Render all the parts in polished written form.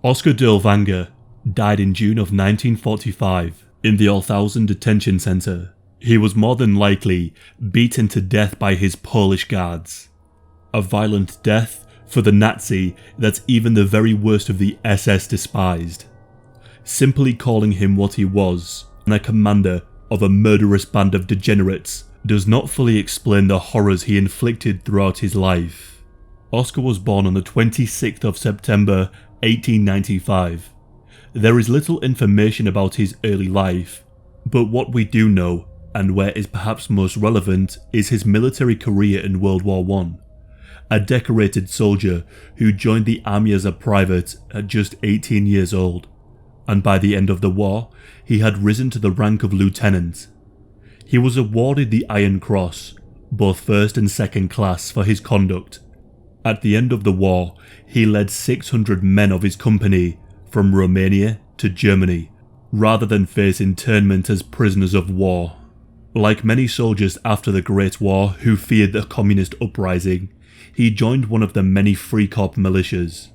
Oskar Dirlewanger died in June of 1945 in the Althausen detention centre. He was more than likely beaten to death by his Polish guards. A violent death for the Nazi that even the very worst of the SS despised. Simply calling him what he was, a commander of a murderous band of degenerates, does not fully explain the horrors he inflicted throughout his life. Oskar was born on the 26th of September 1895. There is little information about his early life, but what we do know, and where is perhaps most relevant, is his military career in World War I. A decorated soldier who joined the army as a private at just 18 years old, and by the end of the war, he had risen to the rank of lieutenant. He was awarded the Iron Cross, both first and second class, for his conduct. At the end of the war, he led 600 men of his company from Romania to Germany, rather than face internment as prisoners of war. Like many soldiers after the Great War who feared the communist uprising, he joined one of the many Freikorps militias.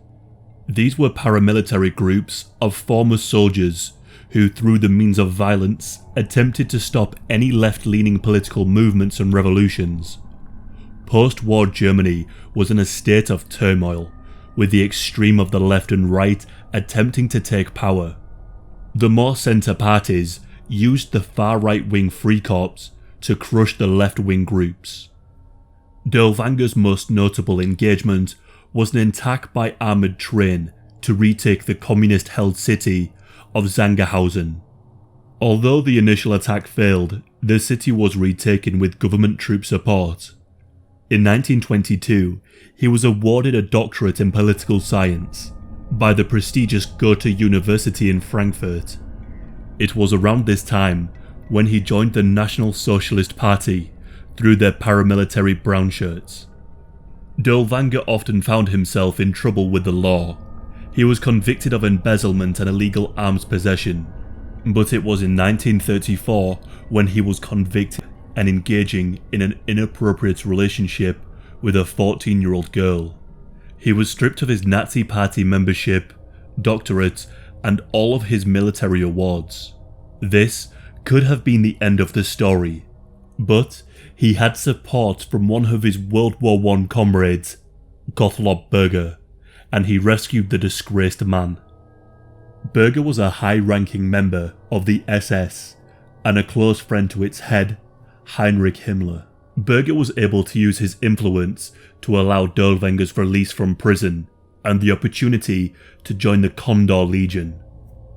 These were paramilitary groups of former soldiers who, through the means of violence, attempted to stop any left-leaning political movements and revolutions. Post-war Germany was in a state of turmoil, with the extreme of the left and right attempting to take power. The more centre parties used the far right-wing Freikorps to crush the left-wing groups. Dirlewanger's most notable engagement was an attack by armoured train to retake the communist-held city of Zangerhausen. Although the initial attack failed, the city was retaken with government troop support. In 1922, he was awarded a doctorate in political science by the prestigious Goethe University in Frankfurt. It was around this time when he joined the National Socialist Party through their paramilitary brown shirts. Dirlewanger often found himself in trouble with the law. He was convicted of embezzlement and illegal arms possession, but it was in 1934 when he was convicted and engaging in an inappropriate relationship with a 14-year-old girl. He was stripped of his Nazi Party membership, doctorate, and all of his military awards. This could have been the end of the story, but he had support from one of his World War I comrades, Gottlob Berger, and he rescued the disgraced man. Berger was a high-ranking member of the SS and a close friend to its head, Heinrich Himmler. Berger was able to use his influence to allow Dirlewanger's release from prison and the opportunity to join the Condor Legion.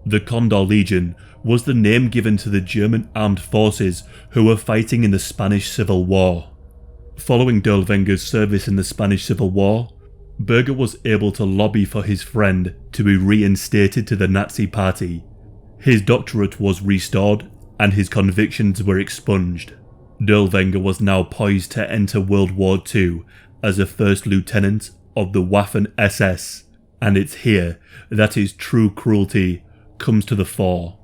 The Condor Legion was the name given to the German armed forces who were fighting in the Spanish Civil War. Following Dirlewanger's service in the Spanish Civil War, Berger was able to lobby for his friend to be reinstated to the Nazi Party. His doctorate was restored and his convictions were expunged. Dirlewanger was now poised to enter World War II as a first lieutenant of the Waffen-SS, and it's here that his true cruelty comes to the fore.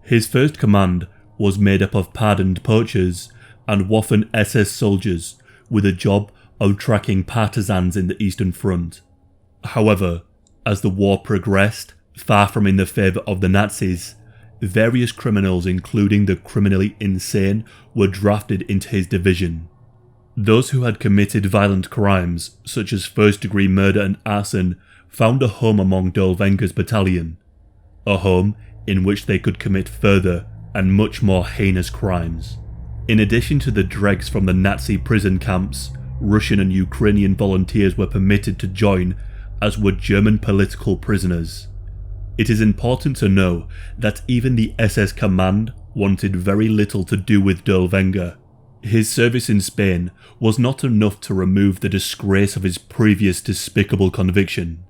His first command was made up of pardoned poachers and Waffen-SS soldiers with a job of tracking partisans in the Eastern Front. However, as the war progressed, far from in the favour of the Nazis, various criminals including the criminally insane were drafted into his division. Those who had committed violent crimes such as first-degree murder and arson found a home among Dirlewanger's battalion, a home in which they could commit further and much more heinous crimes. In addition to the dregs from the Nazi prison camps, Russian and Ukrainian volunteers were permitted to join, as were German political prisoners. It is important to know that even the SS command wanted very little to do with Dirlewanger. His service in Spain was not enough to remove the disgrace of his previous despicable conviction.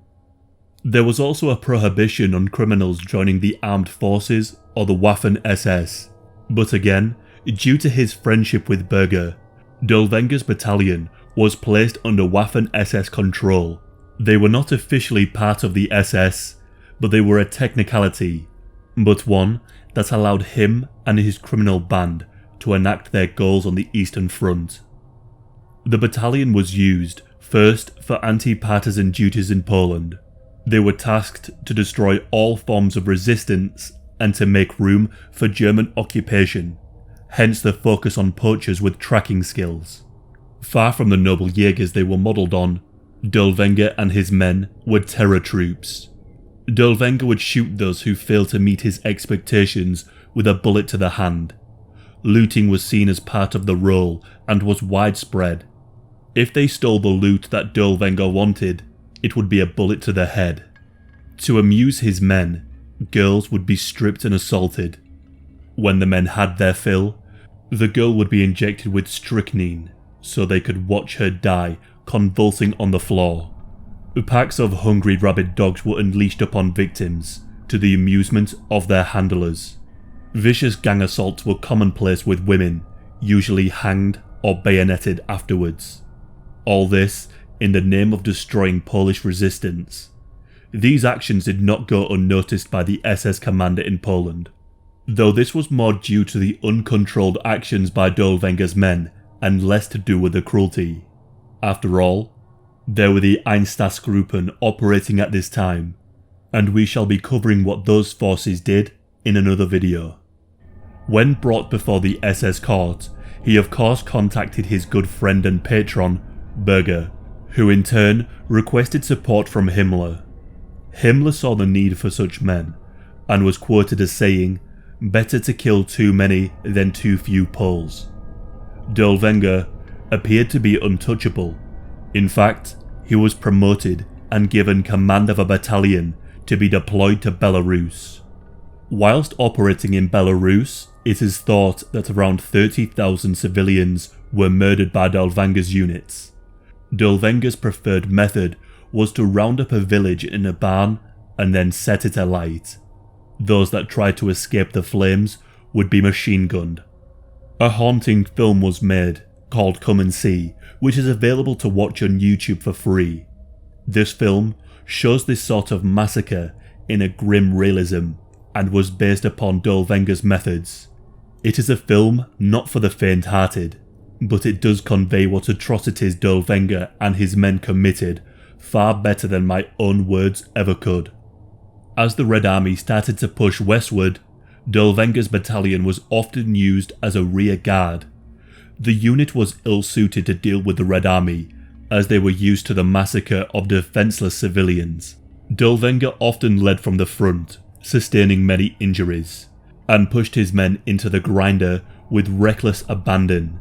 There was also a prohibition on criminals joining the armed forces or the Waffen-SS, but again, due to his friendship with Berger, Dirlewanger's battalion was placed under Waffen-SS control. They were not officially part of the SS, but they were a technicality, but one that allowed him and his criminal band to enact their goals on the Eastern Front. The battalion was used first for anti-partisan duties in Poland. They were tasked to destroy all forms of resistance and to make room for German occupation, hence the focus on poachers with tracking skills. Far from the noble Jaegers they were modelled on, Dirlewanger and his men were terror troops. Dirlewanger would shoot those who failed to meet his expectations with a bullet to the hand. Looting was seen as part of the role and was widespread. If they stole the loot that Dirlewanger wanted, it would be a bullet to the head. To amuse his men, girls would be stripped and assaulted. When the men had their fill, the girl would be injected with strychnine so they could watch her die convulsing on the floor. Packs of hungry rabid dogs were unleashed upon victims, to the amusement of their handlers. Vicious gang assaults were commonplace with women, usually hanged or bayoneted afterwards. All this in the name of destroying Polish resistance. These actions did not go unnoticed by the SS commander in Poland, though this was more due to the uncontrolled actions by Dirlewanger's men and less to do with the cruelty. After all, there were the Einsatzgruppen operating at this time, and we shall be covering what those forces did in another video. When brought before the SS court, he of course contacted his good friend and patron, Berger, who in turn requested support from Himmler. Himmler saw the need for such men, and was quoted as saying, "Better to kill too many than too few Poles." Dirlewanger appeared to be untouchable. In fact, he was promoted and given command of a battalion to be deployed to Belarus. Whilst operating in Belarus, it is thought that around 30,000 civilians were murdered by Dirlewanger's units. Dirlewanger's preferred method was to round up a village in a barn and then set it alight. Those that tried to escape the flames would be machine gunned. A haunting film was made, called Come and See, which is available to watch on YouTube for free. This film shows this sort of massacre in a grim realism and was based upon Dirlewanger's methods. It is a film not for the faint-hearted, but it does convey what atrocities Dirlewanger and his men committed far better than my own words ever could. As the Red Army started to push westward, Dirlewanger's battalion was often used as a rear guard. The unit was ill-suited to deal with the Red Army, as they were used to the massacre of defenceless civilians. Dirlewanger often led from the front, sustaining many injuries, and pushed his men into the grinder with reckless abandon.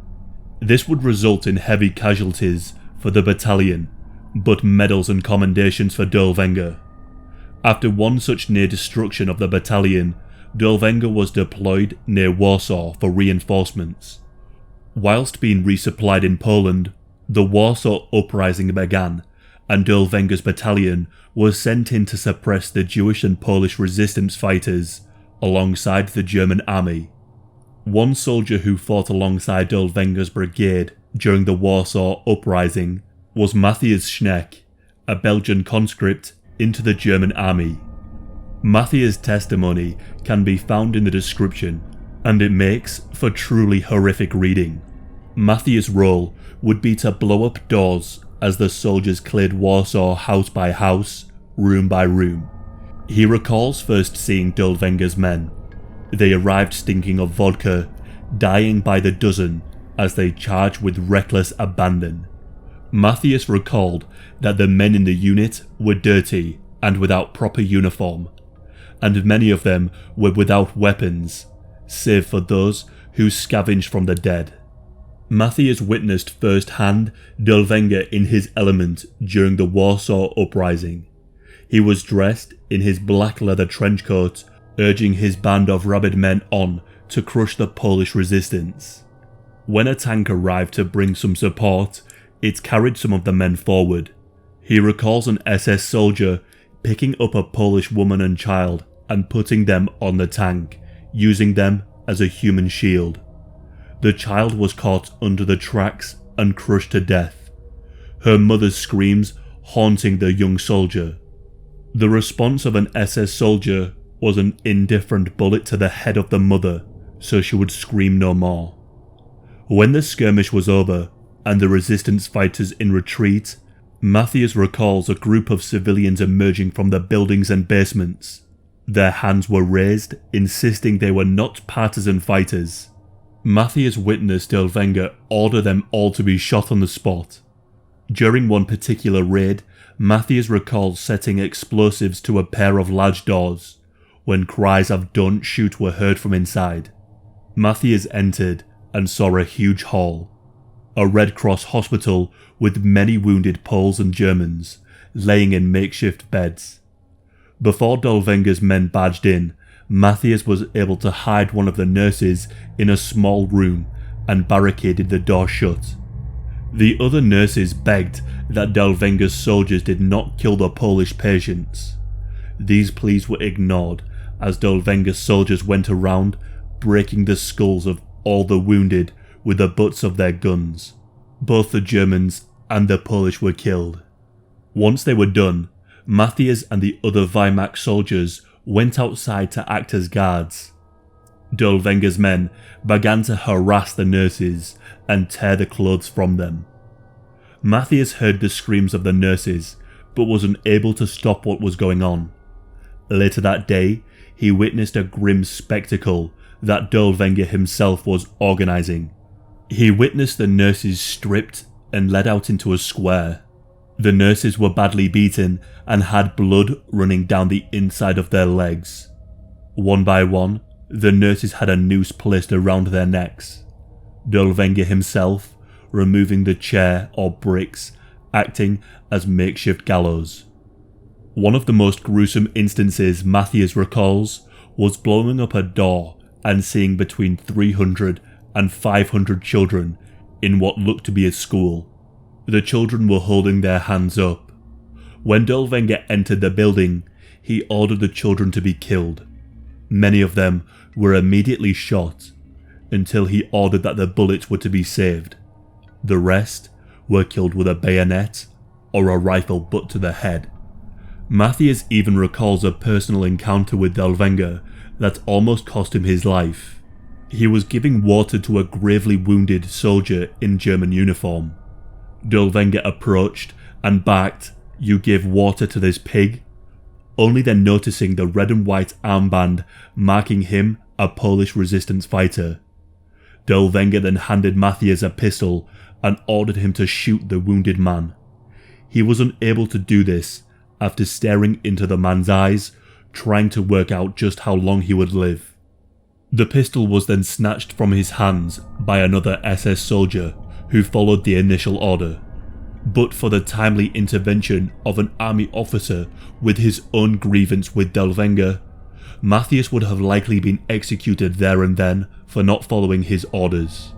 This would result in heavy casualties for the battalion, but medals and commendations for Dirlewanger. After one such near destruction of the battalion, Dirlewanger was deployed near Warsaw for reinforcements. Whilst being resupplied in Poland, the Warsaw Uprising began, and Dirlewanger's battalion was sent in to suppress the Jewish and Polish resistance fighters alongside the German army. One soldier who fought alongside Dirlewanger's brigade during the Warsaw Uprising was Matthias Schneck, a Belgian conscript into the German army. Matthias' testimony can be found in the description, and it makes for truly horrific reading. Matthias' role would be to blow up doors as the soldiers cleared Warsaw house by house, room by room. He recalls first seeing Dirlewanger's men. They arrived stinking of vodka, dying by the dozen as they charged with reckless abandon. Matthias recalled that the men in the unit were dirty and without proper uniform, and many of them were without weapons, save for those who scavenged from the dead. Matthias witnessed firsthand Dirlewanger in his element during the Warsaw Uprising. He was dressed in his black leather trench coat, urging his band of rabid men on to crush the Polish resistance. When a tank arrived to bring some support, it carried some of the men forward. He recalls an SS soldier picking up a Polish woman and child and putting them on the tank, using them as a human shield. The child was caught under the tracks and crushed to death, her mother's screams haunting the young soldier. The response of an SS soldier was an indifferent bullet to the head of the mother, so she would scream no more. When the skirmish was over and the resistance fighters in retreat, Matthias recalls a group of civilians emerging from the buildings and basements. Their hands were raised, insisting they were not partisan fighters. Matthias witnessed Dirlewanger order them all to be shot on the spot. During one particular raid, Matthias recalls setting explosives to a pair of large doors, when cries of "Don't shoot" were heard from inside. Matthias entered and saw a huge hall. A Red Cross hospital with many wounded Poles and Germans, laying in makeshift beds. Before Dirlewanger's men barged in, Matthias was able to hide one of the nurses in a small room and barricaded the door shut. The other nurses begged that Dirlewanger's soldiers did not kill the Polish patients. These pleas were ignored as Dirlewanger's soldiers went around breaking the skulls of all the wounded with the butts of their guns. Both the Germans and the Polish were killed. Once they were done, Matthias and the other Wehrmacht soldiers went outside to act as guards. Dirlewanger's men began to harass the nurses and tear the clothes from them. Matthias heard the screams of the nurses, but was unable to stop what was going on. Later that day, he witnessed a grim spectacle that Dirlewanger himself was organising. He witnessed the nurses stripped and led out into a square. The nurses were badly beaten and had blood running down the inside of their legs. One by one, the nurses had a noose placed around their necks. Dirlewanger himself removing the chair or bricks, acting as makeshift gallows. One of the most gruesome instances Matthias recalls was blowing up a door and seeing between 300 and 500 children in what looked to be a school. The children were holding their hands up. When Dirlewanger entered the building, he ordered the children to be killed. Many of them were immediately shot, until he ordered that the bullets were to be saved. The rest were killed with a bayonet or a rifle butt to the head. Matthias even recalls a personal encounter with Dirlewanger that almost cost him his life. He was giving water to a gravely wounded soldier in German uniform. Dirlewanger approached and barked, "You give water to this pig?" Only then noticing the red and white armband marking him a Polish resistance fighter. Dirlewanger then handed Matthias a pistol and ordered him to shoot the wounded man. He was unable to do this after staring into the man's eyes, trying to work out just how long he would live. The pistol was then snatched from his hands by another SS soldier who followed the initial order. But for the timely intervention of an army officer with his own grievance with Dirlewanger, Matthias would have likely been executed there and then for not following his orders.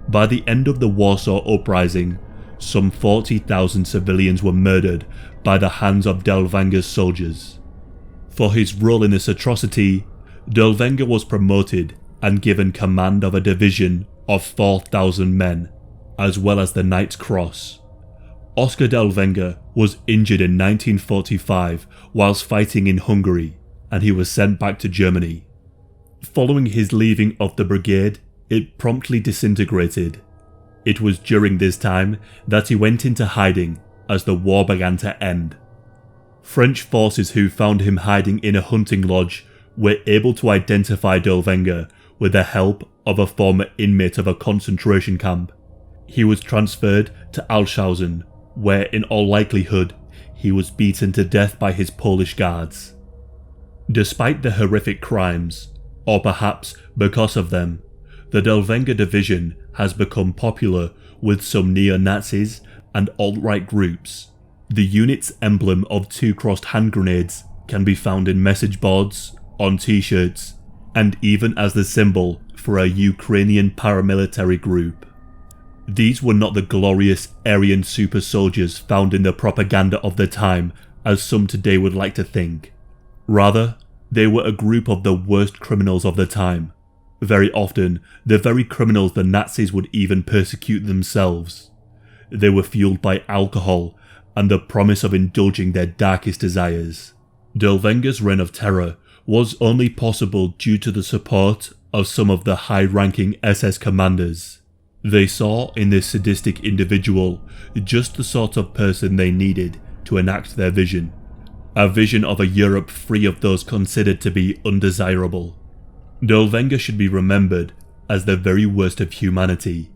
By the end of the Warsaw Uprising, some 40,000 civilians were murdered by the hands of Dirlewanger's soldiers. For his role in this atrocity, Dirlewanger was promoted and given command of a division of 4,000 men, as well as the Knight's Cross. Oskar Dirlewanger was injured in 1945 whilst fighting in Hungary, and he was sent back to Germany. Following his leaving of the brigade, it promptly disintegrated. It was during this time that he went into hiding as the war began to end. French forces who found him hiding in a hunting lodge were able to identify Dirlewanger with the help of a former inmate of a concentration camp. He was transferred to Alshausen, where in all likelihood he was beaten to death by his Polish guards. Despite the horrific crimes, or perhaps because of them, the Dirlewanger division has become popular with some neo-Nazis and alt-right groups. The unit's emblem of two crossed hand grenades can be found in message boards, on t-shirts, and even as the symbol for a Ukrainian paramilitary group. These were not the glorious Aryan super soldiers found in the propaganda of the time, as some today would like to think. Rather, they were a group of the worst criminals of the time. Very often, the very criminals the Nazis would even persecute themselves. They were fueled by alcohol and the promise of indulging their darkest desires. Dirlewanger's reign of terror was only possible due to the support of some of the high-ranking SS commanders. They saw in this sadistic individual just the sort of person they needed to enact their vision. A vision of a Europe free of those considered to be undesirable. Dirlewanger should be remembered as the very worst of humanity,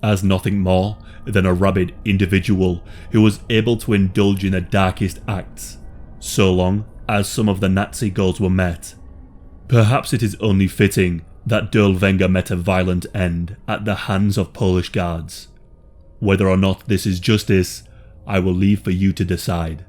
as nothing more than a rabid individual who was able to indulge in the darkest acts, so long as some of the Nazi goals were met. Perhaps it is only fitting that Dirlewanger met a violent end at the hands of Polish guards. Whether or not this is justice, I will leave for you to decide.